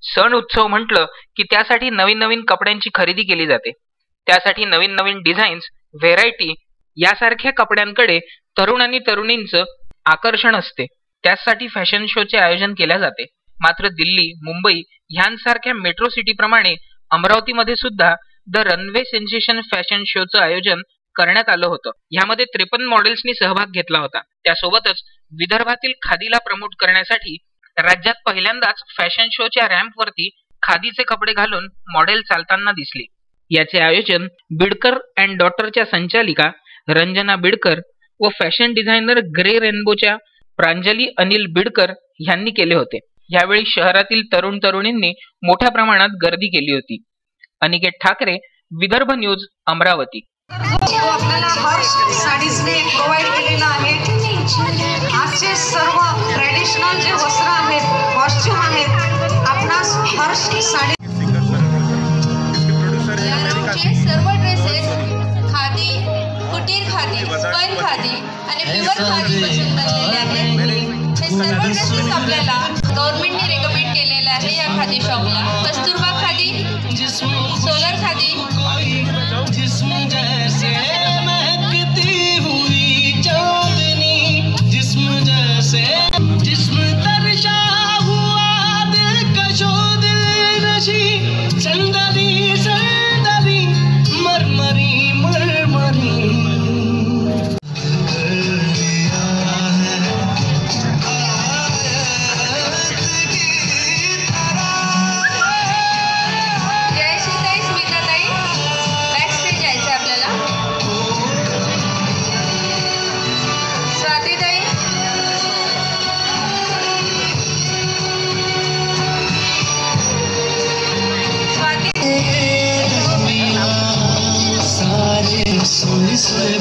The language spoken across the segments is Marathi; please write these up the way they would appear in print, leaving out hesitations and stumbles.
सण उत्सव म्हटलं की त्यासाठी नवीन नवीन कपड्यांची खरेदी केली जाते. त्यासाठी नवीन नवीन डिझाईन्स, व्हेरायटी यासारख्या कपड्यांकडे तरुण आणि तरुणींचं आकर्षण असते. त्यासाठी फॅशन शोचे आयोजन केले जाते. मात्र दिल्ली, मुंबई ह्यांसारख्या मेट्रो सिटीप्रमाणे अमरावतीमध्ये सुद्धा द रनवे सेन्सेशन फॅशन शोचं आयोजन करण्यात आलं होतं. यामध्ये 53 मॉडेल्सनी सहभाग घेतला होता. त्यासोबतच विदर्भातील खादीला प्रमोट करण्यासाठी राज्यात पहिल्यांदाच फॅशन शोच्या रॅम्पवरती खादीचे कपडे घालून मॉडेल चालताना दिसली. याचे आयोजन बिडकर अँड डॉटरच्या संचालिका रंजना बिडकर व फॅशन डिझायनर ग्रे रेनबोच्या प्रांजली अनिल बिडकर यांनी केले होते. यावेळी शहरातील तरुण तरुणींनी मोठ्या प्रमाणात गर्दी केली होती. अनिकेत ठाकरे, विदर्भ न्यूज, अमरावती. आपल्याला हर्ष साडीजने प्रोव्हाइड केलेला आहे. आजचे सर्व ट्रेडिशनल जे वस्त्र आहेत, कॉस्ट्यूम आहेत, आपणास हर्ष साडी सर्व ड्रेसेस खादी, कुटीर खादी, स्पन खादी आणि प्युअर खादी पासून बनलेले आहेत. हे सर्व ड्रेसेस आपल्याला गव्हर्नमेंटने रेकमेंड केलेले आहे. या खादी शॉपला कस्तुरबा खादी, सोलर खादी,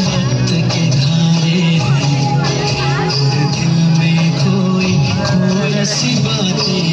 वक्त के धारे हैं और दिल में खोई खोई सी बातें